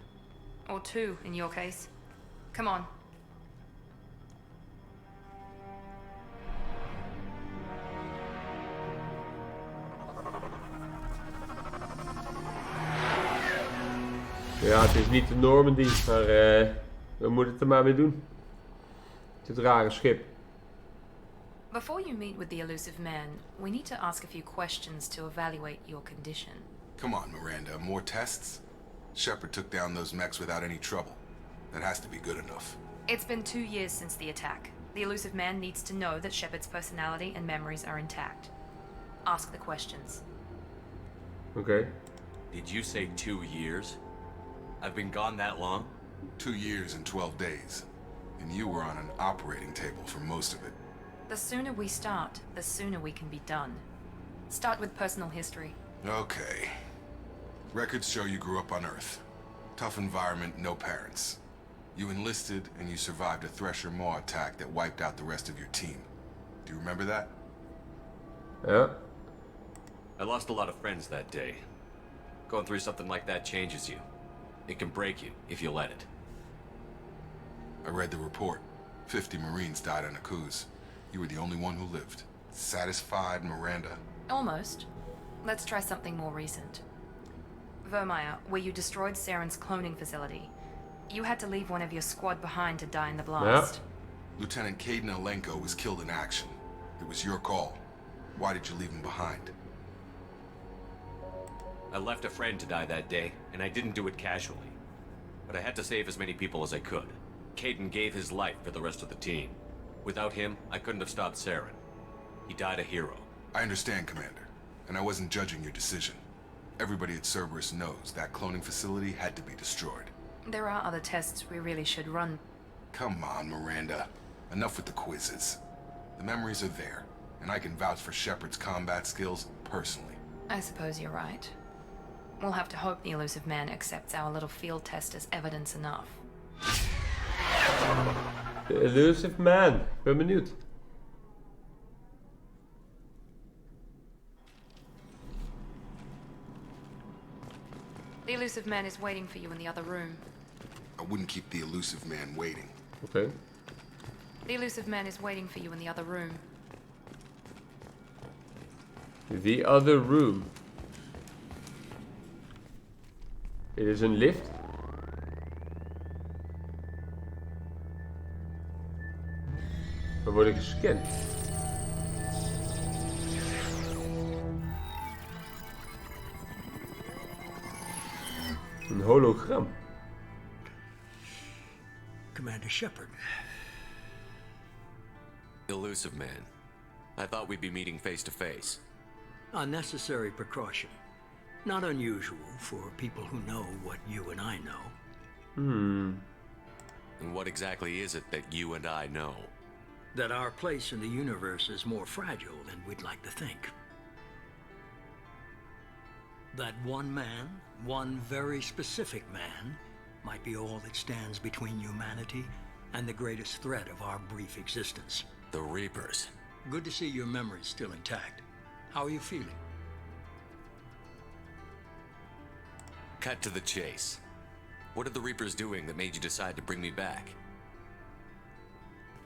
Or 2, in your case. Come on. Ja, het is niet de Normandy, maar we moeten het er maar mee doen. Dit rare schip. Before you meet with the elusive man, we need to ask a few questions to evaluate your condition. Come on, Miranda. More tests? Shepard took down those mechs without any trouble. That has to be good enough. It's been 2 years since the attack. The elusive man needs to know that Shepard's personality and memories are intact. Ask the questions. Okay. Did you say 2 years? I've been gone that long? 2 years and 12 days. And you were on an operating table for most of it. The sooner we start, the sooner we can be done. Start with personal history. Okay. Records show you grew up on Earth. Tough environment, no parents. You enlisted and you survived a Thresher Maw attack that wiped out the rest of your team. Do you remember that? Ja. I lost a lot of friends that day. Going through something like that changes you. It can break you if you let it. I read the report. 50 Marines died on Akuz. You were the only one who lived. Satisfied, Miranda? Almost. Let's try something more recent. Vermeer, where you destroyed Saren's cloning facility. You had to leave one of your squad behind to die in the blast. Lieutenant Caden Alenko was killed in action. It was your call. Why did you leave him behind? I left a friend to die that day, and I didn't do it casually. But I had to save as many people as I could. Caden gave his life for the rest of the team. Without him, I couldn't have stopped Saren. He died a hero. I understand, Commander. And I wasn't judging your decision. Everybody at Cerberus knows that cloning facility had to be destroyed. There are other tests we really should run. Come on, Miranda. Enough with the quizzes. The memories are there, and I can vouch for Shepard's combat skills personally. I suppose you're right. We'll have to hope the elusive man accepts our little field test as evidence enough. De elusive man. Ik ben benieuwd. The elusive man is waiting for you in the other room. I wouldn't keep the elusive man waiting. Okay. The elusive man is waiting for you in the other room. The other room. Dit is een lift. We worden gescand. Een hologram. Commander Shepard. Elusive man. I thought we'd be meeting face to face. Unnecessary precaution. Not unusual for people who know what you and I know. And what exactly is it that you and I know? That our place in the universe is more fragile than we'd like to think. That one man, one very specific man, might be all that stands between humanity and the greatest threat of our brief existence. The Reapers. Good to see your memory's still intact. How are you feeling? Cut to the chase. What are the Reapers doing that made you decide to bring me back?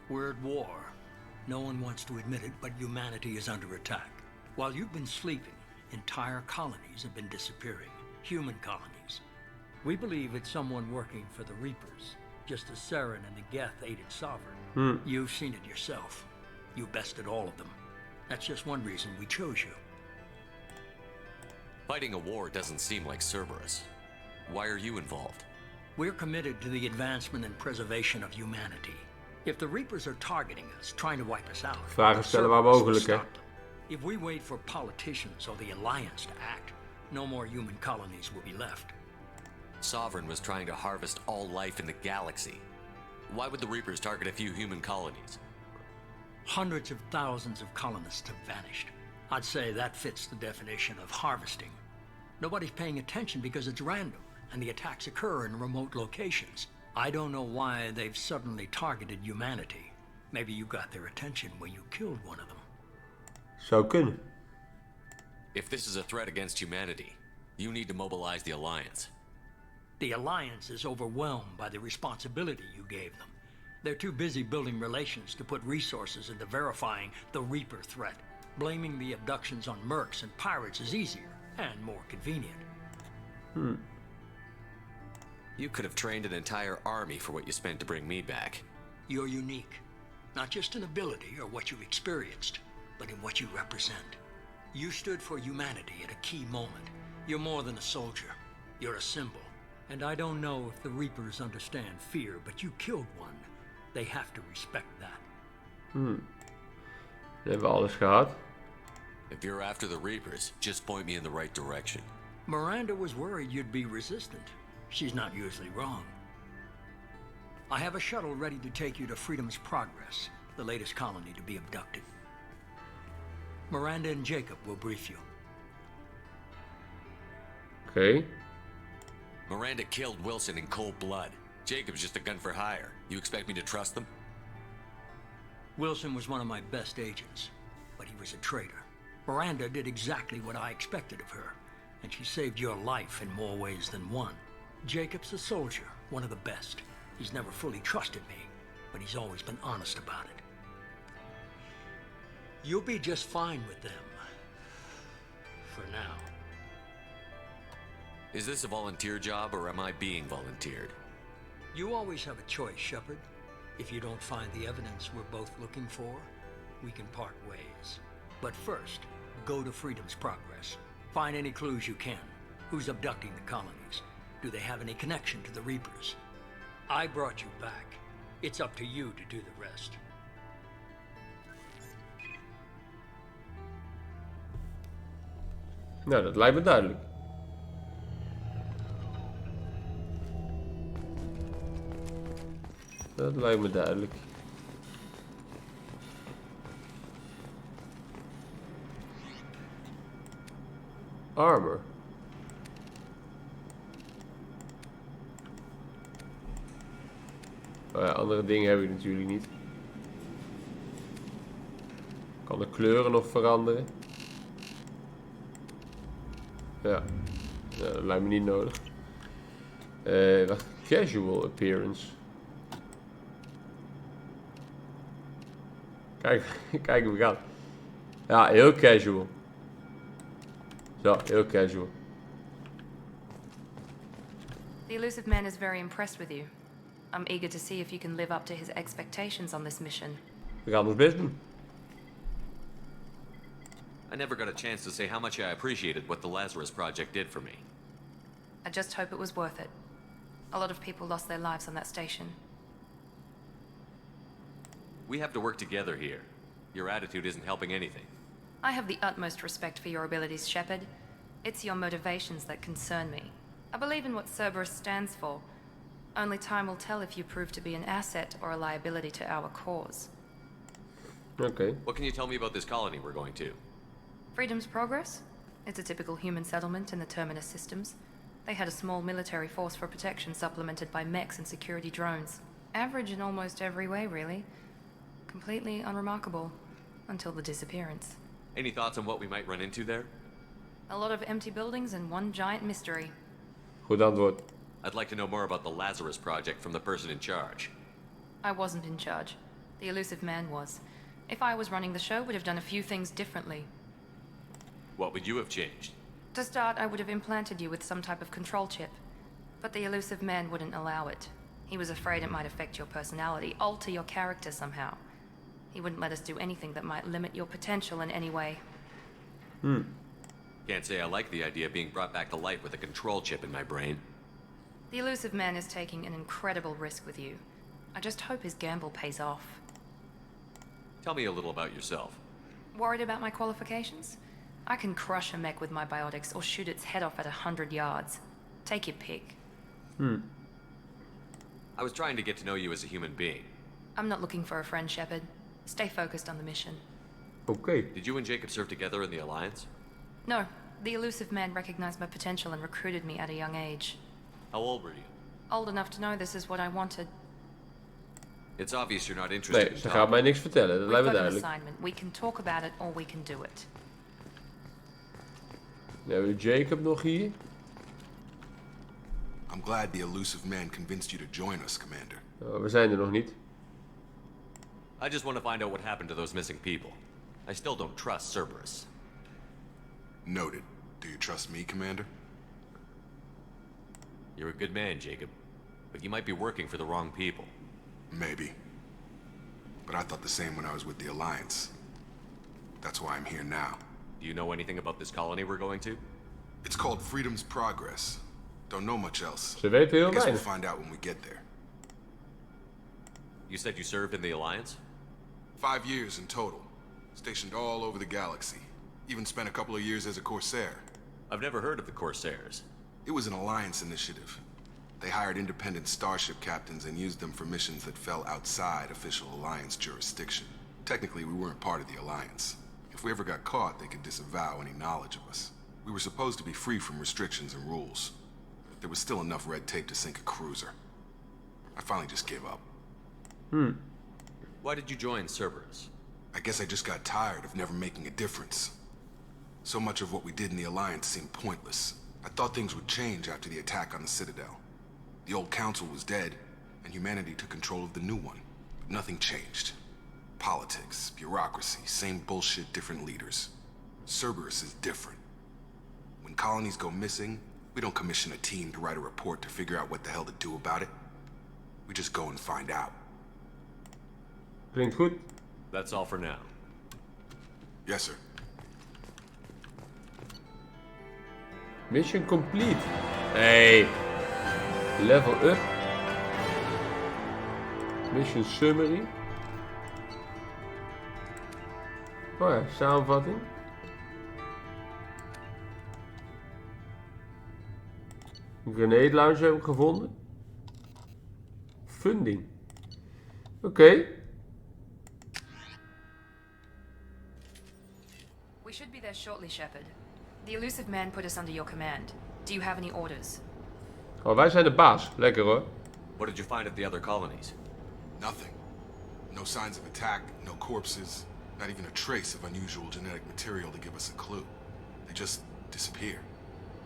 We're at war. No one wants to admit it, but humanity is under attack. While you've been sleeping, entire colonies have been disappearing. Human colonies. We believe it's someone working for the Reapers, just as Saren and the Geth aided Sovereign. You've seen it yourself. You bested all of them. That's just one reason we chose you. Fighting a war doesn't seem like Cerberus. Why are you involved? We're committed to the advancement and preservation of humanity. If the Reapers are targeting us, trying to wipe us out, Vragen stellen waar mogelijk, hè? If we wait for politicians or the Alliance to act, no more human colonies will be left. Sovereign was trying to harvest all life in the galaxy. Why would the Reapers target a few human colonies? Hundreds of thousands of colonists have vanished. I'd say that fits the definition of harvesting. Nobody's paying attention because it's random, and the attacks occur in remote locations. I don't know why they've suddenly targeted humanity. Maybe you got their attention when you killed one of them. Zou kunnen. If this is a threat against humanity, you need to mobilize the Alliance. The Alliance is overwhelmed by the responsibility you gave them. They're too busy building relations to put resources into verifying the Reaper threat. Blaming the abductions on mercs and pirates is easier and more convenient. You could have trained an entire army for what you spent to bring me back. You're unique, not just in ability or what you experienced, but in what you represent. You stood for humanity at a key moment. You're more than a soldier. You're a symbol. And I don't know if the Reapers understand fear, but you killed one. They have to respect that. Dan hebben we alles gehad. If you're after the Reapers, just point me in the right direction. Miranda was worried you'd be resistant. She's not usually wrong. I have a shuttle ready to take you to Freedom's Progress, the latest colony to be abducted. Miranda and Jacob will brief you. Okay. Miranda killed Wilson in cold blood. Jacob's just a gun for hire. You expect me to trust them? Wilson was one of my best agents, but he was a traitor. Miranda did exactly what I expected of her, and she saved your life in more ways than one. Jacob's a soldier, one of the best. He's never fully trusted me, but he's always been honest about it. You'll be just fine with them. For now. Is this a volunteer job, or am I being volunteered? You always have a choice, Shepard. If you don't find the evidence we're both looking for, we can part ways. But first, go to Freedom's Progress. Find any clues you can. Who's abducting the colonies? Do they have any connection to the Reapers? I brought you back. It's up to you to do the rest. Nou, dat lijkt me duidelijk. Dat lijkt me duidelijk. Armor. Oh ja, andere dingen heb ik natuurlijk niet. Ik kan de kleuren nog veranderen. Ja, dat lijkt me niet nodig. Wacht, casual appearance. Kijk, kijk hoe het gaat. Ja, heel casual. Zo, heel casual. The elusive man is very impressed with you. I'm eager to see if you can live up to his expectations on this mission. We gaan ons best doen. I never got a chance to say how much I appreciated what the Lazarus Project did for me. I just hope it was worth it. A lot of people lost their lives on that station. We have to work together here. Your attitude isn't helping anything. I have the utmost respect for your abilities, Shepard. It's your motivations that concern me. I believe in what Cerberus stands for. Only time will tell if you prove to be an asset or a liability to our cause. Okay. What can you tell me about this colony we're going to? Freedom's Progress? It's a typical human settlement in the Terminus systems. They had a small military force for protection supplemented by mechs and security drones. Average in almost every way, really. Completely unremarkable. Until the disappearance. Any thoughts on what we might run into there? A lot of empty buildings and one giant mystery. Goed antwoord. I'd like to know more about the Lazarus Project from the person in charge. I wasn't in charge. The elusive man was. If I was running the show, would have done a few things differently. What would you have changed? To start, I would have implanted you with some type of control chip. But the elusive man wouldn't allow it. He was afraid it might affect your personality, alter your character somehow. He wouldn't let us do anything that might limit your potential in any way. Can't say I like the idea of being brought back to life with a control chip in my brain. The elusive man is taking an incredible risk with you. I just hope his gamble pays off. Tell me a little about yourself. Worried about my qualifications? I can crush a mech with my biotics or shoot its head off at 100 yards. Take your pick. I was trying to get to know you as a human being. I'm not looking for a friend, Shepard. Stay focused on the mission. Okay. Did you and Jacob serve together in the Alliance? No, the elusive man recognized my potential and recruited me at a young age. How old were you? Old enough to know this is what I wanted. It's obvious you're not interested Nee, in ze talking. gaat mij niks vertellen. Dat We've lijkt me got an duidelijk. assignment. We can talk about it or we can do it. Dan hebben we Jacob nog hier. I'm glad the elusive man convinced you to join us, Commander. Oh, we zijn er nog niet. I just want to find out what happened to those missing people. I still don't trust Cerberus. Noted. Do you trust me, Commander? You're a good man, Jacob. But you might be working for the wrong people. Maybe. But I thought the same when I was with the Alliance. That's why I'm here now. Do you know anything about this colony we're going to? It's called Freedom's Progress. Don't know much else. Ze weten heel I guess we'll weinig. find out when we get there. You said you served in the Alliance? 5 years in total. Stationed all over the galaxy. Even spent a couple of years as a Corsair. I've never heard of the Corsairs. It was an Alliance initiative. They hired independent starship captains and used them for missions that fell outside official Alliance jurisdiction. Technically, we weren't part of the Alliance. If we ever got caught, they could disavow any knowledge of us. We were supposed to be free from restrictions and rules. There was still enough red tape to sink a cruiser. I finally just gave up. Why did you join Cerberus? I guess I just got tired of never making a difference. So much of what we did in the Alliance seemed pointless. I thought things would change after the attack on the Citadel. The old council was dead, and humanity took control of the new one. But nothing changed. Politics, bureaucracy, same bullshit, different leaders. Cerberus is different. When colonies go missing, we don't commission a team to write a report to figure out what the hell to do about it. We just go and find out. Klinkt goed. That's all for now. Yes, sir. Mission complete. Hey. Level up. Mission summary. Oh ja, samenvatting. Een grenade launcher heb ik gevonden. Funding. Oké. We should be there shortly, Shepard. The elusive man put us under your command. Do you have any orders? Oh, wij zijn de baas. Lekker hoor. What did you find at the other colonies? Nothing. No signs of attack, no corpses, not even a trace of unusual genetic material to give us a clue. They just disappear.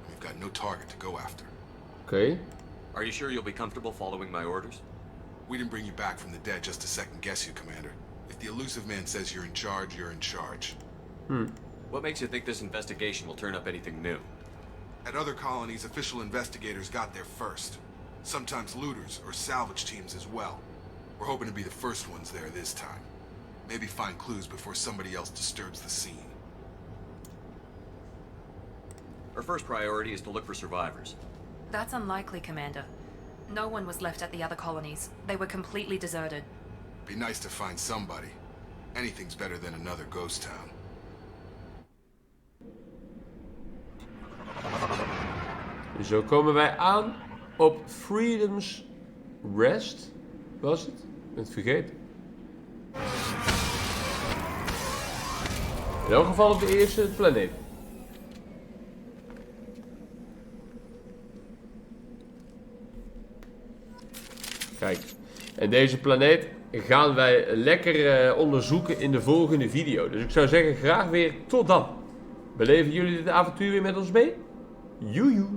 We've got no target to go after. Oké. Are you sure you'll be comfortable following my orders? We didn't bring you back from the dead just to second guess you, Commander. If the elusive man says you're in charge, you're in charge. What makes you think this investigation will turn up anything new? At other colonies, official investigators got there first. Sometimes looters or salvage teams as well. We're hoping to be the first ones there this time. Maybe find clues before somebody else disturbs the scene. Our first priority is to look for survivors. That's unlikely, Commander. No one was left at the other colonies. They were completely deserted. Be nice to find somebody. Anything's better than another ghost town. Zo komen wij aan op Freedom's Rest. Was het? Ik ben het vergeten. In elk geval op de eerste planeet. Kijk. En deze planeet gaan wij lekker onderzoeken in de volgende video. Dus ik zou zeggen graag weer tot dan. Beleven jullie dit avontuur weer met ons mee? Joejoe.